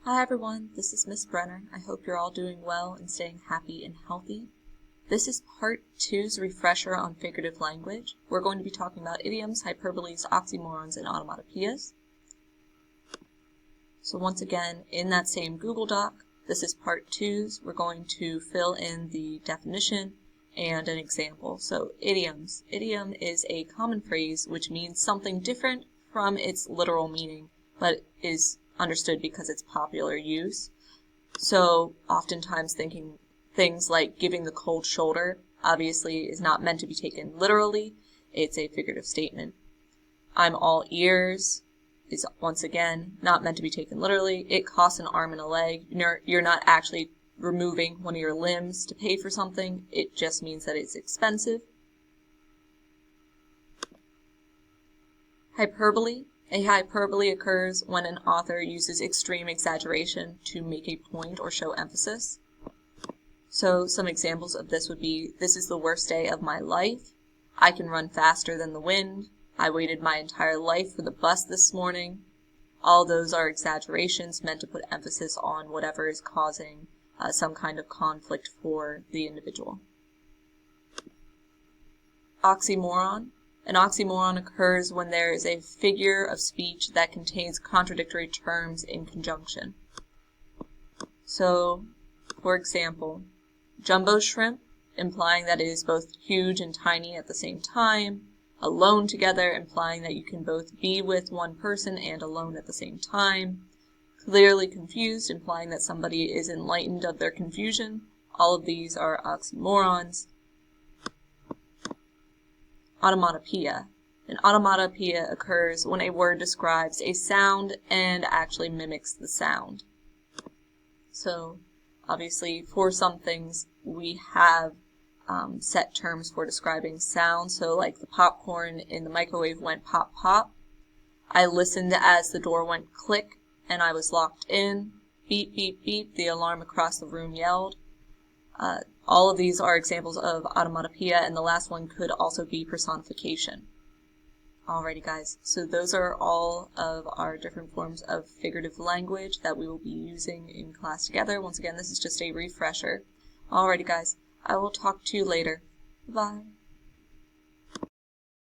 Hi everyone, this is Miss Brenner. I hope you're all doing well and staying happy and healthy. This is part 2's refresher on figurative language. We're going to be talking about idioms, hyperboles, oxymorons, and onomatopoeias. So once again, in that same Google Doc, this is part 2's. We're going to fill in the definition and an example. So idioms. Idiom is a common phrase which means something different from its literal meaning, but is understood because it's popular use. So oftentimes thinking things like giving the cold shoulder obviously is not meant to be taken literally. It's a figurative statement. I'm all ears is once again not meant to be taken literally. It costs an arm and a leg. You're not actually removing one of your limbs to pay for something. It just means that it's expensive. Hyperbole. A hyperbole occurs when an author uses extreme exaggeration to make a point or show emphasis. So some examples of this would be, this is the worst day of my life. I can run faster than the wind. I waited my entire life for the bus this morning. All those are exaggerations meant to put emphasis on whatever is causing some kind of conflict for the individual. Oxymoron. An oxymoron occurs when there is a figure of speech that contains contradictory terms in conjunction. So, for example, jumbo shrimp, implying that it is both huge and tiny at the same time. Alone together, implying that you can both be with one person and alone at the same time. Clearly confused, implying that somebody is enlightened of their confusion. All of these are oxymorons. Onomatopoeia. An onomatopoeia occurs when a word describes a sound and actually mimics the sound. So, obviously, for some things, we have set terms for describing sound. So, like the popcorn in the microwave went pop pop. I listened as the door went click and I was locked in. Beep beep beep, the alarm across the room yelled. All of these are examples of onomatopoeia, and the last one could also be personification. Alrighty guys, so those are all of our different forms of figurative language that we will be using in class together. Once again, this is just a refresher. Alrighty guys, I will talk to you later. Bye.